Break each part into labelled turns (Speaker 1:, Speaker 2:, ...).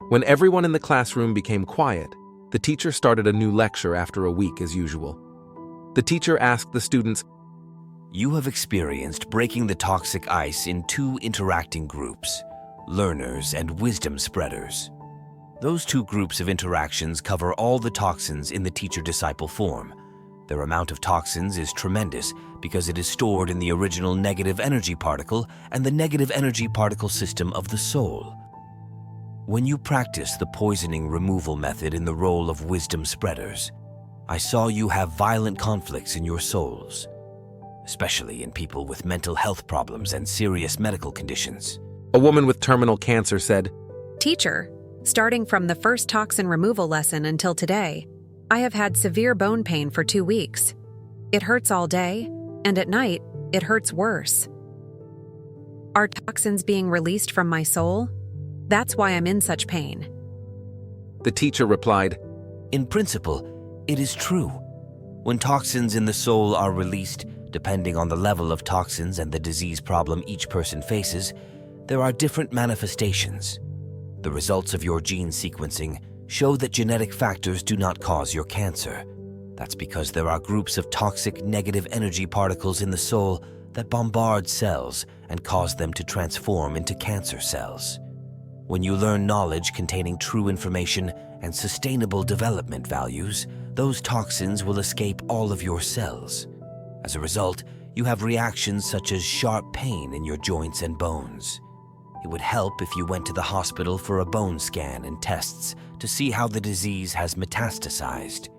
Speaker 1: When everyone in the classroom became quiet, the teacher started a new lecture after a week as usual. The teacher asked the students,
Speaker 2: You have experienced breaking the toxic ice in two interacting groups, learners and wisdom spreaders. Those two groups of interactions cover all the toxins in the teacher-disciple form. Their amount of toxins is tremendous because it is stored in the original negative energy particle and the negative energy particle system of the soul. When you practice the poisoning removal method in the role of wisdom spreaders, I saw you have violent conflicts in your souls, especially in people with mental health problems and serious medical conditions.
Speaker 1: A woman with terminal cancer said,
Speaker 3: Teacher, starting from the first toxin removal lesson until today, I have had severe bone pain for 2 weeks. It hurts all day, and at night, it hurts worse. Are toxins being released from my soul? That's why I'm in such pain.
Speaker 1: The teacher replied,
Speaker 2: In principle, it is true. When toxins in the soul are released, depending on the level of toxins and the disease problem each person faces, there are different manifestations. The results of your gene sequencing show that genetic factors do not cause your cancer. That's because there are groups of toxic negative energy particles in the soul that bombard cells and cause them to transform into cancer cells. When you learn knowledge containing true information and sustainable development values, those toxins will escape all of your cells. As a result, you have reactions such as sharp pain in your joints and bones. It would help if you went to the hospital for a bone scan and tests to see how the disease has metastasized.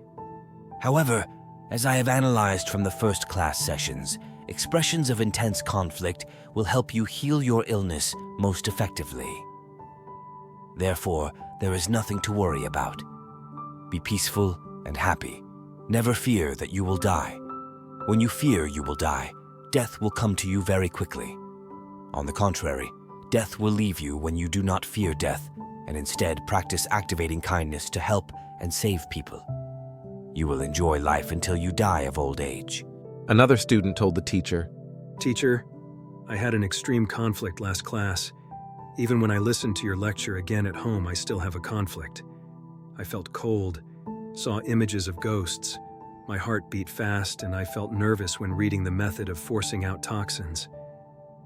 Speaker 2: However, as I have analyzed from the first class sessions, expressions of intense conflict will help you heal your illness most effectively. Therefore, there is nothing to worry about. Be peaceful and happy. Never fear that you will die. When you fear you will die, death will come to you very quickly. On the contrary, death will leave you when you do not fear death and instead practice activating kindness to help and save people. You will enjoy life until you die of old age.
Speaker 1: Another student told the teacher,
Speaker 4: Teacher, I had an extreme conflict last class. Even when I listened to your lecture again at home, I still have a conflict. I felt cold, saw images of ghosts. My heart beat fast, and I felt nervous when reading the method of forcing out toxins.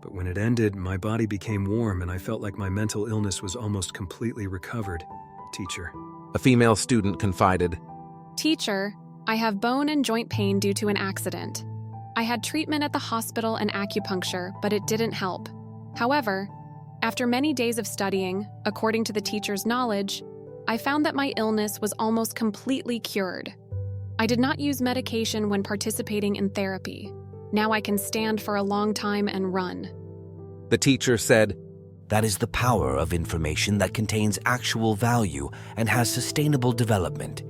Speaker 4: But when it ended, my body became warm, and I felt like my mental illness was almost completely recovered. Teacher.
Speaker 1: A female student confided,
Speaker 5: Teacher, I have bone and joint pain due to an accident. I had treatment at the hospital and acupuncture, but it didn't help. However, after many days of studying, according to the teacher's knowledge, I found that my illness was almost completely cured. I did not use medication when participating in therapy. Now I can stand for a long time and run.
Speaker 1: The teacher said,
Speaker 2: That is the power of information that contains actual value and has sustainable development.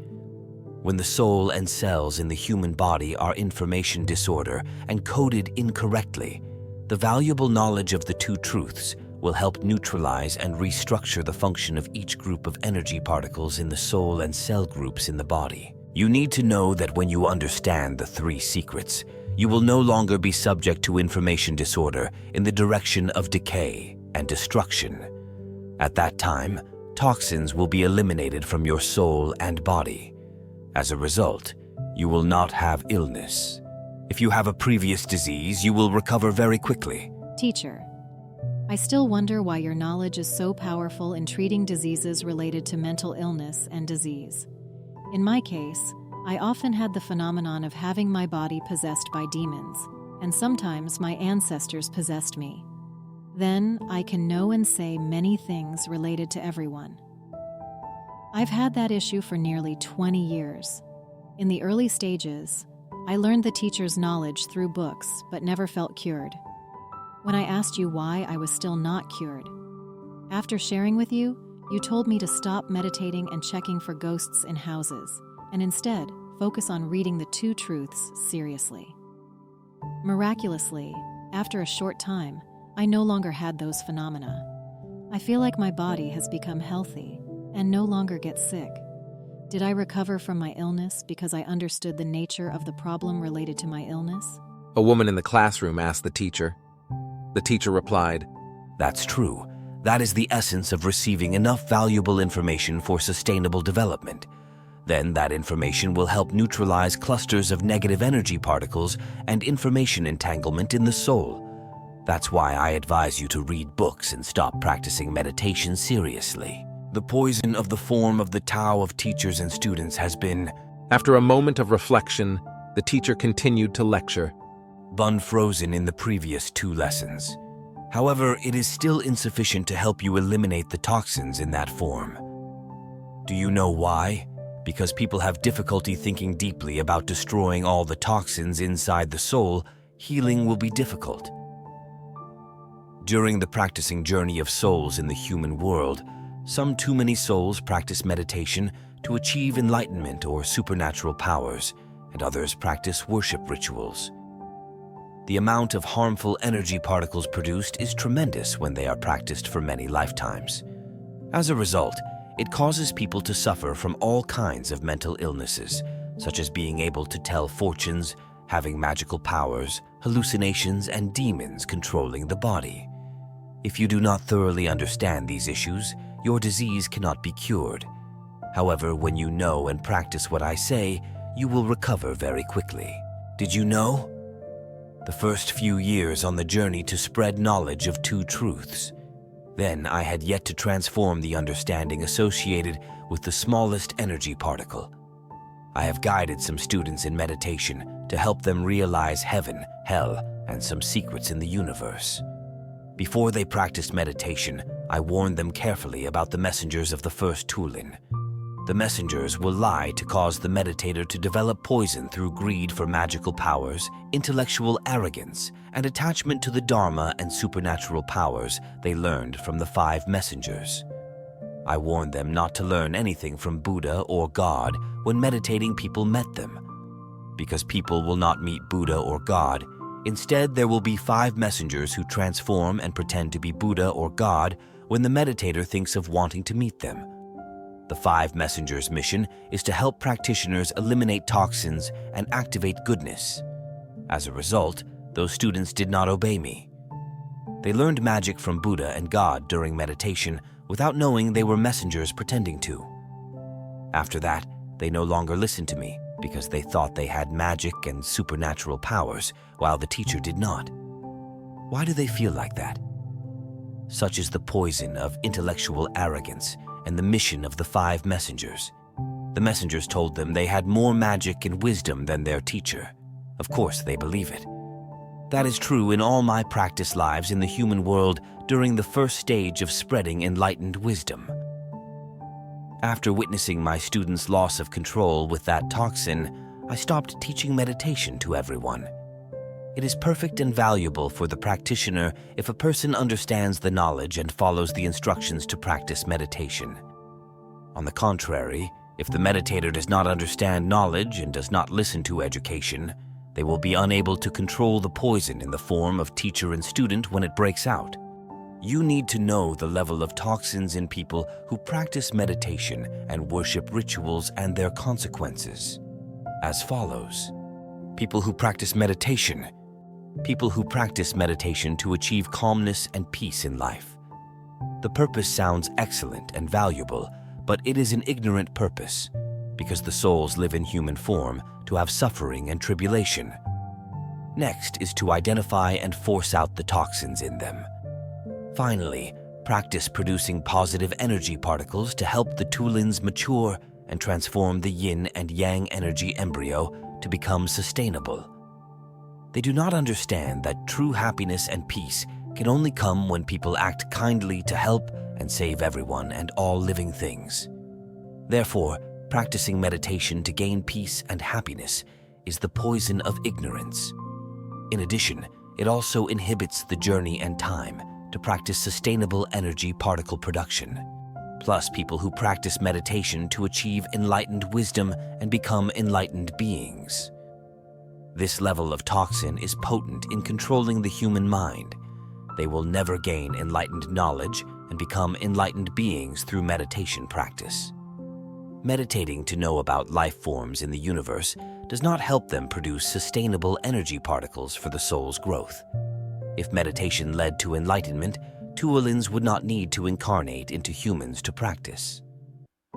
Speaker 2: When the soul and cells in the human body are information disorder and coded incorrectly, the valuable knowledge of the two truths will help neutralize and restructure the function of each group of energy particles in the soul and cell groups in the body. You need to know that when you understand the three secrets, you will no longer be subject to information disorder in the direction of decay and destruction. At that time, toxins will be eliminated from your soul and body. As a result, you will not have illness. If you have a previous disease, you will recover very quickly.
Speaker 6: Teacher, I still wonder why your knowledge is so powerful in treating diseases related to mental illness and disease. In my case, I often had the phenomenon of having my body possessed by demons, and sometimes my ancestors possessed me. Then I can know and say many things related to everyone. I've had that issue for nearly 20 years. In the early stages, I learned the teacher's knowledge through books, but never felt cured. When I asked you why I was still not cured, after sharing with you, you told me to stop meditating and checking for ghosts in houses, and instead focus on reading the two truths seriously. Miraculously, after a short time, I no longer had those phenomena. I feel like my body has become healthy and no longer gets sick. Did I recover from my illness because I understood the nature of the problem related to my illness?
Speaker 1: A woman in the classroom asked the teacher. The teacher replied,
Speaker 2: That's true. That is the essence of receiving enough valuable information for sustainable development. Then that information will help neutralize clusters of negative energy particles and information entanglement in the soul. That's why I advise you to read books and stop practicing meditation seriously. The poison of the form of the Tao of teachers and students has been
Speaker 1: After a moment of reflection, the teacher continued to lecture.
Speaker 2: frozen in the previous 2 lessons. However, it is still insufficient to help you eliminate the toxins in that form. Do you know why? Because people have difficulty thinking deeply about destroying all the toxins inside the soul, healing will be difficult. During the practicing journey of souls in the human world, some too many souls practice meditation to achieve enlightenment or supernatural powers, and others practice worship rituals. The amount of harmful energy particles produced is tremendous when they are practiced for many lifetimes. As a result, it causes people to suffer from all kinds of mental illnesses, such as being able to tell fortunes, having magical powers, hallucinations, and demons controlling the body. If you do not thoroughly understand these issues, your disease cannot be cured. However, when you know and practice what I say, you will recover very quickly. Did you know? The first few years on the journey to spread knowledge of 2 truths. Then I had yet to transform the understanding associated with the smallest energy particle. I have guided some students in meditation to help them realize heaven, hell, and some secrets in the universe. Before they practiced meditation, I warned them carefully about the messengers of the first Tulin. The messengers will lie to cause the meditator to develop poison through greed for magical powers, intellectual arrogance, and attachment to the Dharma and supernatural powers they learned from the 5 messengers. I warned them not to learn anything from Buddha or God when meditating people met them. Because people will not meet Buddha or God, instead there will be 5 messengers who transform and pretend to be Buddha or God when the meditator thinks of wanting to meet them. The 5 messengers' mission is to help practitioners eliminate toxins and activate goodness. As a result, those students did not obey me. They learned magic from Buddha and God during meditation without knowing they were messengers pretending to. After that, they no longer listened to me because they thought they had magic and supernatural powers while the teacher did not. Why do they feel like that? Such is the poison of intellectual arrogance and the mission of the 5 messengers. The messengers told them they had more magic and wisdom than their teacher. Of course, they believe it. That is true in all my practice lives in the human world during the first stage of spreading enlightened wisdom. After witnessing my students' loss of control with that toxin, I stopped teaching meditation to everyone. It is perfect and valuable for the practitioner if a person understands the knowledge and follows the instructions to practice meditation. On the contrary, if the meditator does not understand knowledge and does not listen to education, they will be unable to control the poison in the form of teacher and student when it breaks out. You need to know the level of toxins in people who practice meditation and worship rituals and their consequences. As follows. People who practice meditation to achieve calmness and peace in life. The purpose sounds excellent and valuable, but it is an ignorant purpose, because the souls live in human form to have suffering and tribulation. Next is to identify and force out the toxins in them. Finally, practice producing positive energy particles to help the Tulins mature and transform the yin and yang energy embryo to become sustainable. They do not understand that true happiness and peace can only come when people act kindly to help and save everyone and all living things. Therefore, practicing meditation to gain peace and happiness is the poison of ignorance. In addition, it also inhibits the journey and time to practice sustainable energy particle production. Plus, people who practice meditation to achieve enlightened wisdom and become enlightened beings. This level of toxin is potent in controlling the human mind. They will never gain enlightened knowledge and become enlightened beings through meditation practice. Meditating to know about life forms in the universe does not help them produce sustainable energy particles for the soul's growth. If meditation led to enlightenment, Tuolins would not need to incarnate into humans to practice.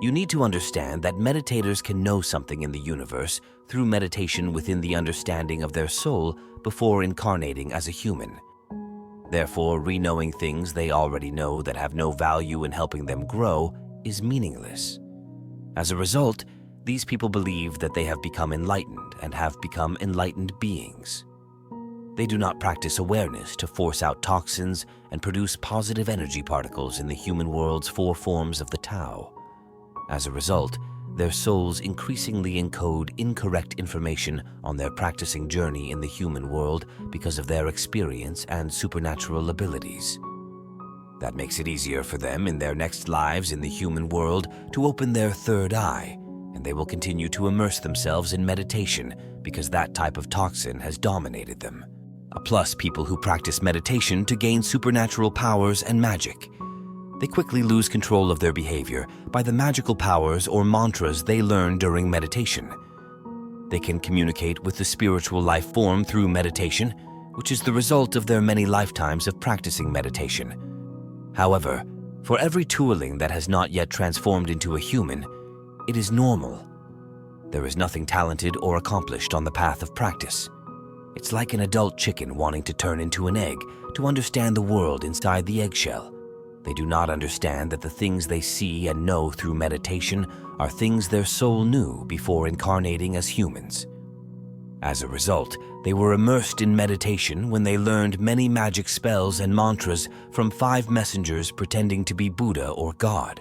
Speaker 2: You need to understand that meditators can know something in the universe through meditation within the understanding of their soul before incarnating as a human. Therefore, re-knowing things they already know that have no value in helping them grow is meaningless. As a result, these people believe that they have become enlightened and have become enlightened beings. They do not practice awareness to force out toxins and produce positive energy particles in the human world's 4 forms of the Tao. As a result, their souls increasingly encode incorrect information on their practicing journey in the human world because of their experience and supernatural abilities. That makes it easier for them in their next lives in the human world to open their third eye, and they will continue to immerse themselves in meditation because that type of toxin has dominated them. Plus, people who practice meditation to gain supernatural powers and magic. They quickly lose control of their behavior by the magical powers or mantras they learn during meditation. They can communicate with the spiritual life form through meditation, which is the result of their many lifetimes of practicing meditation. However, for every Tuoling that has not yet transformed into a human, it is normal. There is nothing talented or accomplished on the path of practice. It's like an adult chicken wanting to turn into an egg to understand the world inside the eggshell. They do not understand that the things they see and know through meditation are things their soul knew before incarnating as humans. As a result, they were immersed in meditation when they learned many magic spells and mantras from 5 messengers pretending to be Buddha or God.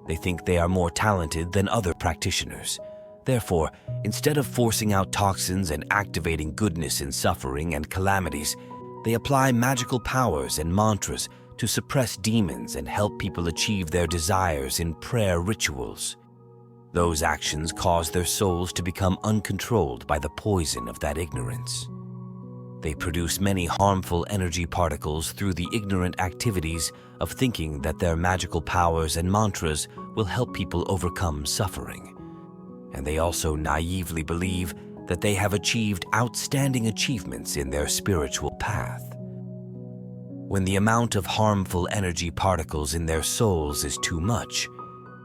Speaker 2: They think they are more talented than other practitioners. Therefore, instead of forcing out toxins and activating goodness in suffering and calamities, they apply magical powers and mantras to suppress demons and help people achieve their desires in prayer rituals. Those actions cause their souls to become uncontrolled by the poison of that ignorance. They produce many harmful energy particles through the ignorant activities of thinking that their magical powers and mantras will help people overcome suffering. And they also naively believe that they have achieved outstanding achievements in their spiritual path. When the amount of harmful energy particles in their souls is too much,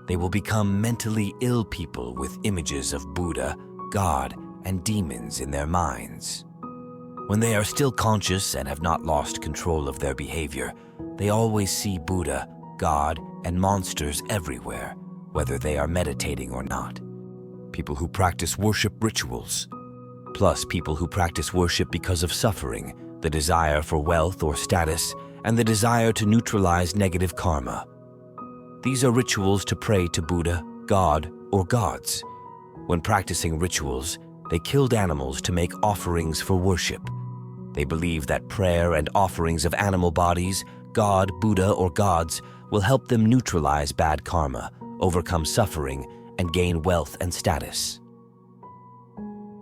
Speaker 2: they will become mentally ill people with images of Buddha, God, and demons in their minds. When they are still conscious and have not lost control of their behavior, they always see Buddha, God, and monsters everywhere, whether they are meditating or not. People who practice worship rituals, plus people who practice worship because of suffering, the desire for wealth or status, and the desire to neutralize negative karma. These are rituals to pray to Buddha, God, or gods. When practicing rituals, they killed animals to make offerings for worship. They believe that prayer and offerings of animal bodies, God, Buddha, or gods will help them neutralize bad karma, overcome suffering, and gain wealth and status.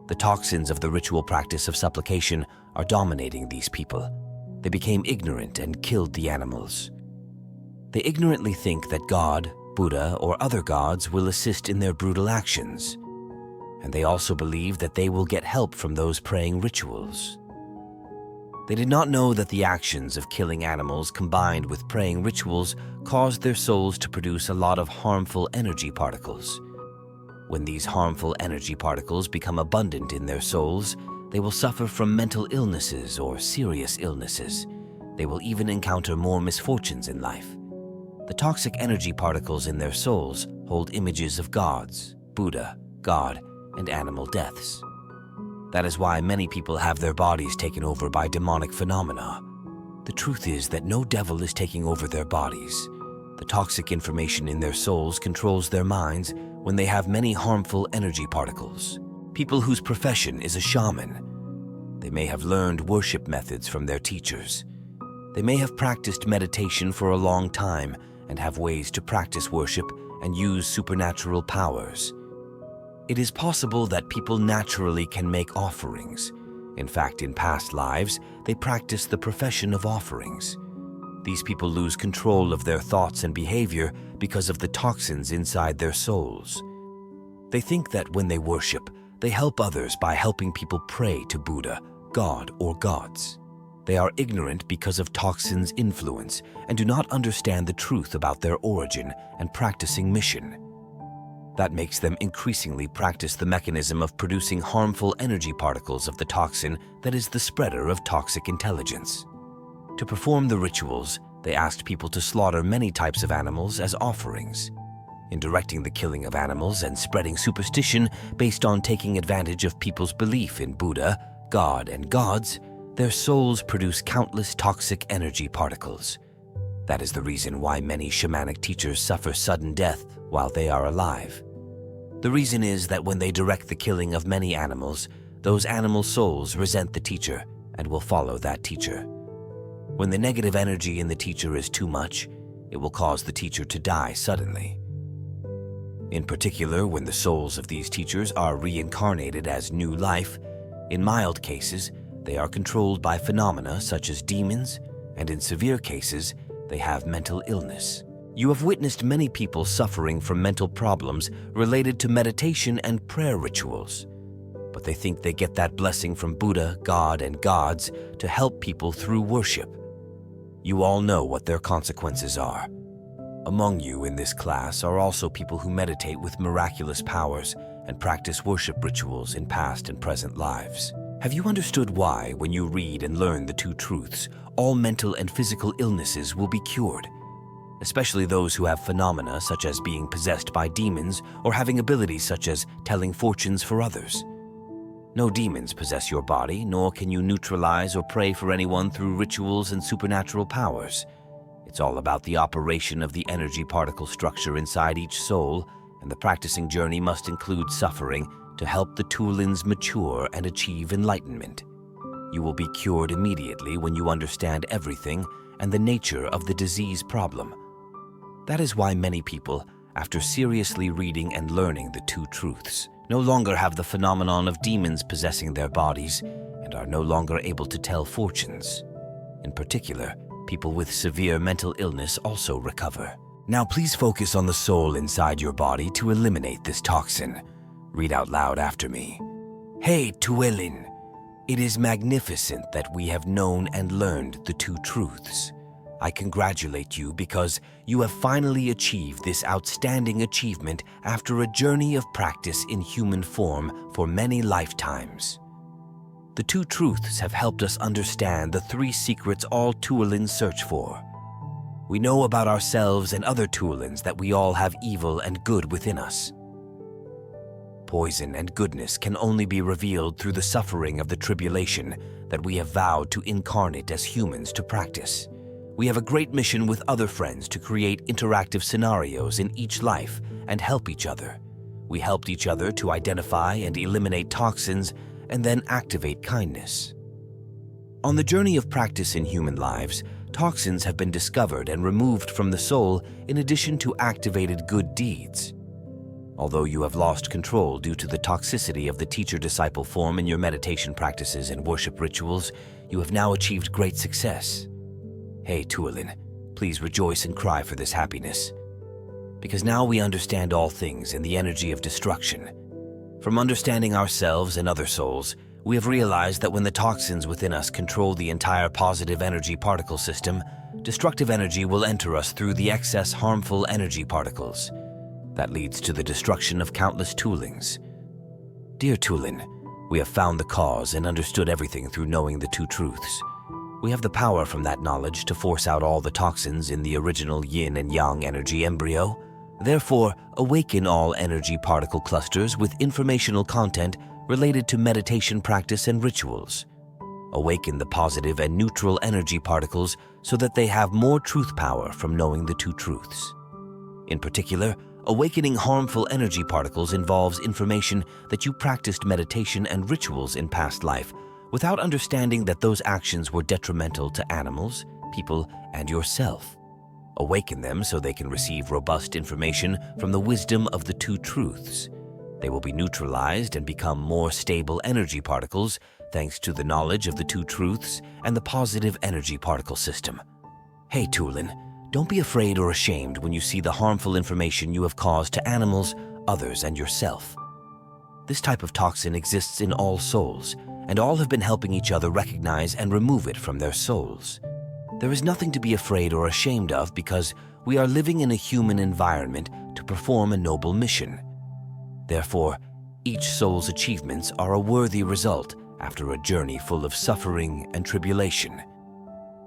Speaker 2: The toxins of the ritual practice of supplication are dominating these people. They became ignorant and killed the animals. They ignorantly think that God, Buddha, or other gods will assist in their brutal actions. And they also believe that they will get help from those praying rituals. They did not know that the actions of killing animals combined with praying rituals caused their souls to produce a lot of harmful energy particles. When these harmful energy particles become abundant in their souls, they will suffer from mental illnesses or serious illnesses. They will even encounter more misfortunes in life. The toxic energy particles in their souls hold images of gods, Buddha, God, and animal deaths. That is why many people have their bodies taken over by demonic phenomena. The truth is that no devil is taking over their bodies. The toxic information in their souls controls their minds when they have many harmful energy particles. People whose profession is a shaman. They may have learned worship methods from their teachers. They may have practiced meditation for a long time and have ways to practice worship and use supernatural powers. It is possible that people naturally can make offerings. In fact, in past lives, they practice the profession of offerings. These people lose control of their thoughts and behavior because of the toxins inside their souls. They think that when they worship, they help others by helping people pray to Buddha, God, or gods. They are ignorant because of toxins' influence and do not understand the truth about their origin and practicing mission. That makes them increasingly practice the mechanism of producing harmful energy particles of the toxin that is the spreader of toxic intelligence. To perform the rituals, they asked people to slaughter many types of animals as offerings. In directing the killing of animals and spreading superstition based on taking advantage of people's belief in Buddha, God, and gods, their souls produce countless toxic energy particles. That is the reason why many shamanic teachers suffer sudden death while they are alive. The reason is that when they direct the killing of many animals, those animal souls resent the teacher and will follow that teacher. When the negative energy in the teacher is too much, it will cause the teacher to die suddenly. In particular, when the souls of these teachers are reincarnated as new life, in mild cases, they are controlled by phenomena such as demons, and in severe cases, they have mental illness. You have witnessed many people suffering from mental problems related to meditation and prayer rituals, but they think they get that blessing from Buddha, God, and gods to help people through worship. You all know what their consequences are. Among you in this class are also people who meditate with miraculous powers and practice worship rituals in past and present lives. Have you understood why, when you read and learn the two truths, all mental and physical illnesses will be cured? Especially those who have phenomena such as being possessed by demons or having abilities such as telling fortunes for others. No demons possess your body, nor can you neutralize or pray for anyone through rituals and supernatural powers. It's all about the operation of the energy particle structure inside each soul, and the practicing journey must include suffering to help the Toolins mature and achieve enlightenment. You will be cured immediately when you understand everything and the nature of the disease problem. That is why many people, after seriously reading and learning the two truths, no longer have the phenomenon of demons possessing their bodies and are no longer able to tell fortunes. In particular, people with severe mental illness also recover. Now please focus on the soul inside your body to eliminate this toxin. Read out loud after me. Hey, Tuelin, it is magnificent that we have known and learned the two truths. I congratulate you because you have finally achieved this outstanding achievement after a journey of practice in human form for many lifetimes. The two truths have helped us understand the three secrets all Tuolins search for. We know about ourselves and other Tuolins that we all have evil and good within us. Poison and goodness can only be revealed through the suffering of the tribulation that we have vowed to incarnate as humans to practice. We have a great mission with other friends to create interactive scenarios in each life and help each other. We helped each other to identify and eliminate toxins and then activate kindness. On the journey of practice in human lives, toxins have been discovered and removed from the soul in addition to activated good deeds. Although you have lost control due to the toxicity of the teacher-disciple form in your meditation practices and worship rituals, you have now achieved great success. Hey, Tuolin, please rejoice and cry for this happiness. Because now we understand all things in the energy of destruction. From understanding ourselves and other souls, we have realized that when the toxins within us control the entire positive energy particle system, destructive energy will enter us through the excess harmful energy particles. That leads to the destruction of countless Toolings. Dear Tuolin, we have found the cause and understood everything through knowing the two truths. We have the power from that knowledge to force out all the toxins in the original yin and yang energy embryo. Therefore, awaken all energy particle clusters with informational content related to meditation practice and rituals. Awaken the positive and neutral energy particles so that they have more truth power from knowing the two truths. In particular, awakening harmful energy particles involves information that you practiced meditation and rituals in past life without understanding that those actions were detrimental to animals, people, and yourself. Awaken them so they can receive robust information from the wisdom of the two truths. They will be neutralized and become more stable energy particles thanks to the knowledge of the two truths and the positive energy particle system. Hey, Tuolin, don't be afraid or ashamed when you see the harmful information you have caused to animals, others, and yourself. This type of toxin exists in all souls, and all have been helping each other recognize and remove it from their souls. There is nothing to be afraid or ashamed of because we are living in a human environment to perform a noble mission. Therefore, each soul's achievements are a worthy result after a journey full of suffering and tribulation.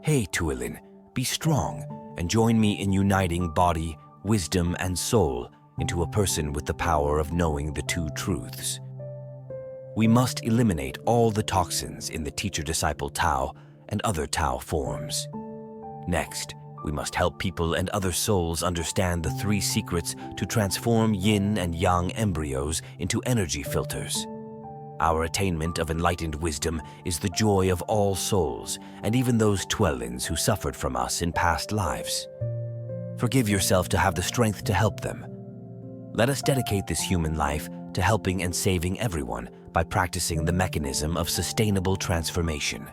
Speaker 2: Hey, Tuilin, be strong and join me in uniting body, wisdom, and soul into a person with the power of knowing the two truths. We must eliminate all the toxins in the teacher-disciple Tao and other Tao forms. Next, we must help people and other souls understand the 3 secrets to transform yin and yang embryos into energy filters. Our attainment of enlightened wisdom is the joy of all souls, and even those Tuelins who suffered from us in past lives. Forgive yourself to have the strength to help them. Let us dedicate this human life to helping and saving everyone by practicing the mechanism of sustainable transformation.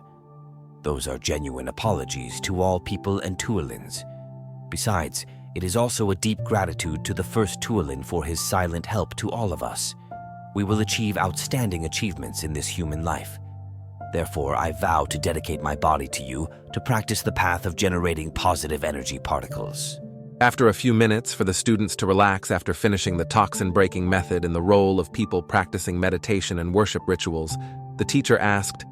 Speaker 2: Those are genuine apologies to all people and Tuelins. Besides, it is also a deep gratitude to the first Tuelin for his silent help to all of us. We will achieve outstanding achievements in this human life. Therefore, I vow to dedicate my body to you to practice the path of generating positive energy particles.
Speaker 1: After a few minutes for the students to relax after finishing the toxin-breaking method in the role of people practicing meditation and worship rituals, the teacher asked,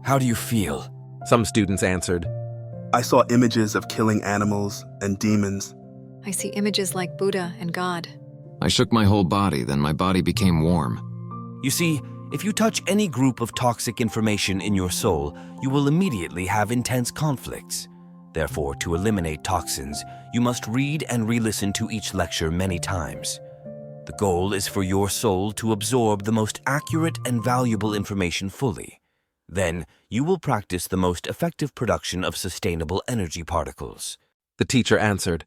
Speaker 2: "How do you feel?"
Speaker 1: Some students answered,
Speaker 7: I saw images of killing animals and demons.
Speaker 8: I see images like Buddha and God.
Speaker 9: I shook my whole body, then my body became warm.
Speaker 2: You see, if you touch any group of toxic information in your soul, you will immediately have intense conflicts. Therefore, to eliminate toxins, you must read and re-listen to each lecture many times. The goal is for your soul to absorb the most accurate and valuable information fully. Then, you will practice the most effective production of sustainable energy particles.
Speaker 1: the teacher answered.